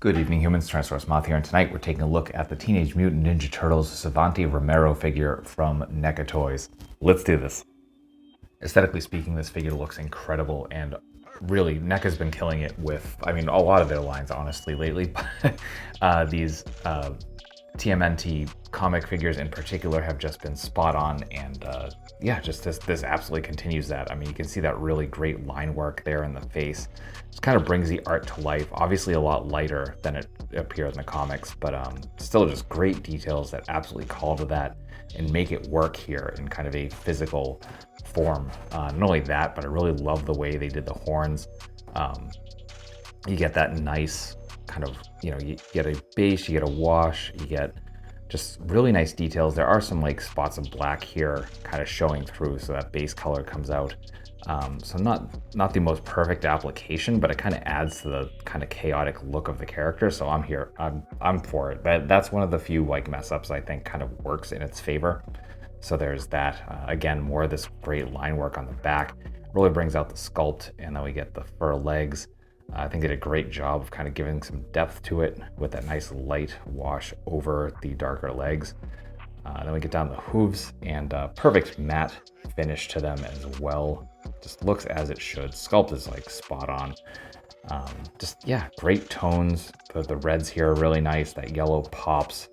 Good evening, humans. Tyrannosaurusmoth here, and tonight we're taking a look at the Teenage Mutant Ninja Turtles Savanti Romero figure from NECA Toys. Let's do this. Aesthetically speaking, this figure looks incredible, and really, NECA's been killing it with, I mean, a lot of their lines, honestly, lately. These TMNT comic figures in particular have just been spot on, and yeah, just this absolutely continues that. I mean, you can see that really great line work there in the face. Just kind of brings the art to life. Obviously a lot lighter than it appears in the comics, but still just great details that absolutely call to that and make it work here in kind of a physical form. Not only that, but I really love the way they did the horns. You get that nice kind of, you get a base, you get a wash, you get just really nice details. There are some like spots of black here kind of showing through, so that base color comes out. So not the most perfect application, but it kind of adds to the kind of chaotic look of the character. So I'm here, I'm for it. That's one of the few like mess ups I think kind of works in its favor. So there's that. Again, more of this great line work on the back really brings out the sculpt, and then we get the fur legs. I think they did a great job of kind of giving some depth to it with that nice light wash over the darker legs. Then we get down to the hooves, and perfect matte finish to them as well. Just looks as it should. Sculpt is like spot on. Just, yeah, great tones. The reds here are really nice. That yellow pops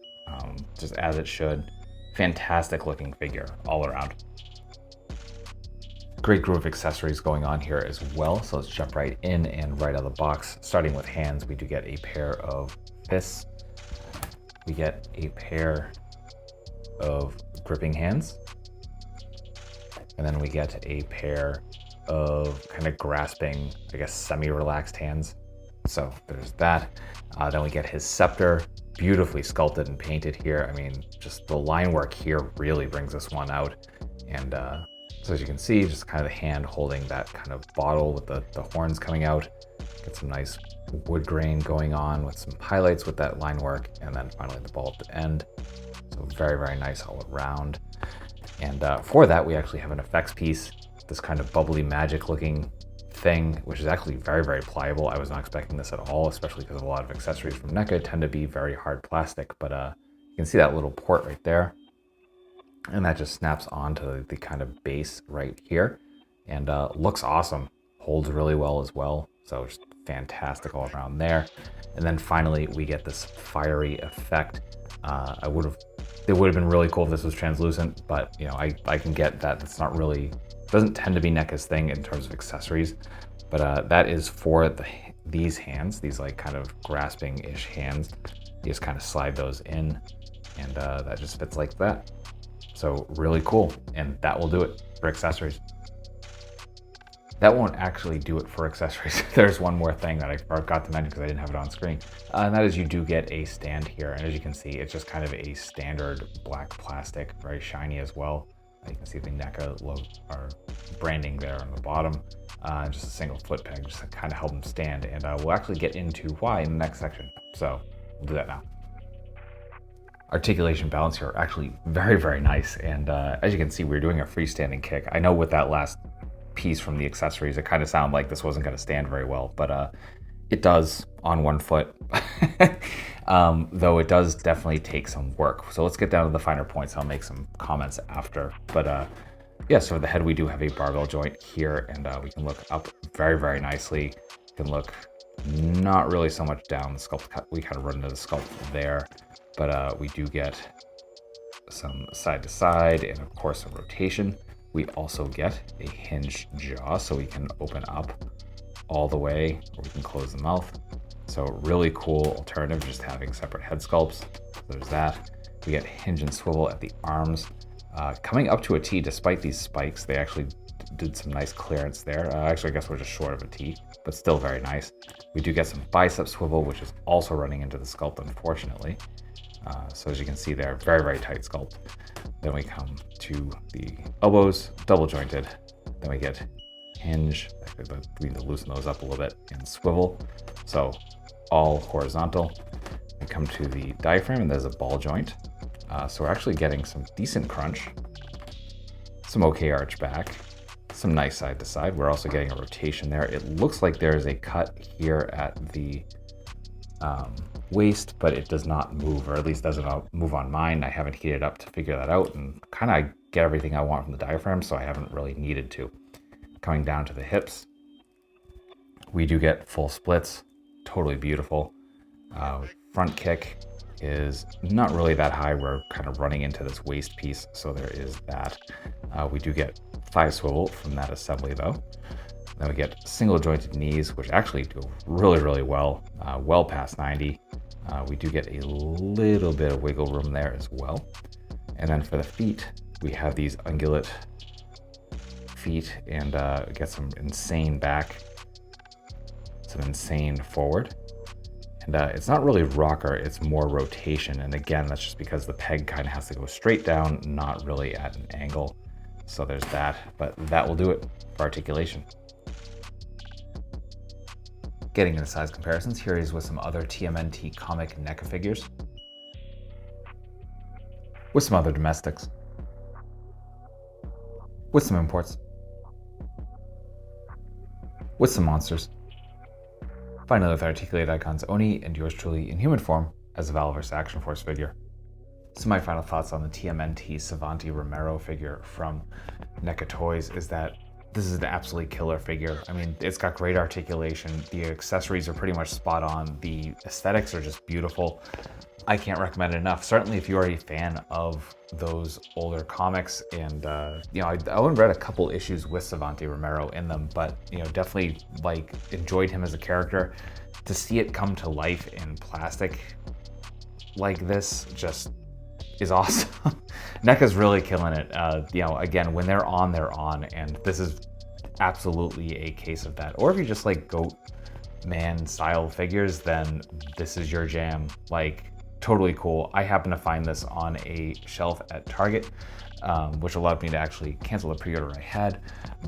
just as it should. Fantastic looking figure all around. Great group of accessories going on here as well. So let's jump right in and right out of the box. Starting with hands, we do get a pair of fists. We get a pair of gripping hands. And then we get a pair of kind of grasping, I guess, semi-relaxed hands. So there's that. Then we get his scepter, beautifully sculpted and painted here. I mean, just the line work here really brings this one out. And so as you can see, just kind of the hand holding that kind of bottle with the horns coming out. Get some nice wood grain going on with some highlights with that line work. And then finally the ball at the end. So very, very nice all around. And for that, we actually have an effects piece, this kind of bubbly magic looking thing, which is actually very, very pliable. I was not expecting this at all, especially because a lot of accessories from NECA tend to be very hard plastic, but you can see that little port right there. And that just snaps onto the kind of base right here, and looks awesome. Holds really well as well. So just fantastic all around there. And then finally, we get this fiery effect. It would have been really cool if this was translucent, but I can get that. It's not really, doesn't tend to be NECA's thing in terms of accessories, but that is for these hands, these like kind of grasping-ish hands. You just kind of slide those in, and that just fits like that. So really cool, and that will do it for accessories. That won't actually do it for accessories. There's one more thing that I forgot to mention because I didn't have it on screen. And that is you do get a stand here. And as you can see, it's just kind of a standard black plastic, very shiny as well. You can see the NECA logo or branding there on the bottom. Just a single foot peg, just to kind of help them stand. And we'll actually get into why in the next section. So we'll do that now. Articulation balance here are actually very, very nice. And as you can see, we're doing a freestanding kick. I know with that last piece from the accessories, it kind of sounded like this wasn't going to stand very well, but it does on one foot. Though it does definitely take some work. So let's get down to the finer points. I'll make some comments after. But yeah, so for the head, we do have a barbell joint here, and we can look up very, very nicely. We can look not really so much down the sculpt. We kind of run into the sculpt there. But we do get some side to side and of course a rotation. We also get a hinged jaw, so we can open up all the way, or we can close the mouth. So really cool alternative, just having separate head sculpts. There's that. We get hinge and swivel at the arms. Coming up to a T, despite these spikes, they actually did some nice clearance there. Actually, I guess we're just short of a T, but still very nice. We do get some bicep swivel, which is also running into the sculpt, unfortunately. So as you can see there, very, very tight sculpt. Then we come to the elbows, double jointed. Then we get hinge. Actually, we need to loosen those up a little bit, and swivel. So all horizontal. We come to the diaphragm, and there's a ball joint. So we're actually getting some decent crunch, some okay arch back, some nice side to side. We're also getting a rotation there. It looks like there is a cut here at the waist, but it does not move, or at least doesn't move on mine. I haven't heated up to figure that out, and kind of get everything I want from the diaphragm, so I haven't really needed to. Coming down to the hips, we do get full splits, totally beautiful. Front kick is not really that high. We're kind of running into this waist piece, so there is that. We do get thigh swivel from that assembly though. Then we get single jointed knees, which actually do really, really well, well past 90. We do get a little bit of wiggle room there as well. And then for the feet, we have these ungulate feet and get some insane back, some insane forward. And it's not really rocker, it's more rotation. And again, that's just because the peg kind of has to go straight down, not really at an angle. So there's that, but that will do it for articulation. Getting into size comparisons, here is with some other TMNT comic NECA figures, with some other domestics, with some imports, with some monsters. Finally, with articulated icons, Oni and yours truly in human form as a Valorous Action Force figure. So my final thoughts on the TMNT Savanti Romero figure from NECA Toys is that this is an absolutely killer figure. I mean, it's got great articulation. The accessories are pretty much spot on. The aesthetics are just beautiful. I can't recommend it enough. Certainly if you are a fan of those older comics, and you know, I only read a couple issues with Savanti Romero in them, but you know, definitely like enjoyed him as a character. To see it come to life in plastic like this just is awesome. NECA's really killing it. You know, again, when they're on, and this is absolutely a case of that. Or if you just like goat man style figures, then this is your jam. Like, totally cool. I happen to find this on a shelf at Target, which allowed me to actually cancel the pre-order I had,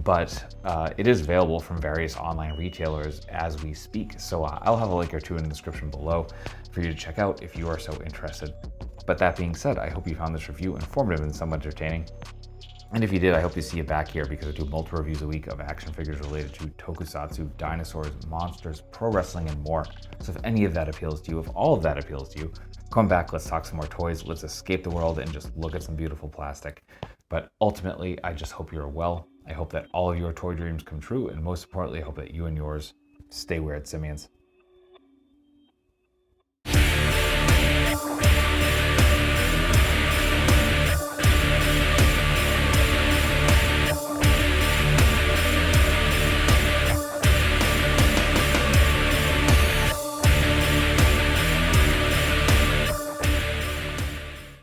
but it is available from various online retailers as we speak. So I'll have a link or two in the description below for you to check out if you are so interested. But that being said, I hope you found this review informative and somewhat entertaining. And if you did, I hope to see you back here because I do multiple reviews a week of action figures related to tokusatsu, dinosaurs, monsters, pro wrestling, and more. So if any of that appeals to you, if all of that appeals to you, come back, let's talk some more toys, let's escape the world and just look at some beautiful plastic. But ultimately, I just hope you're well. I hope that all of your toy dreams come true, and most importantly, I hope that you and yours stay weird, simians.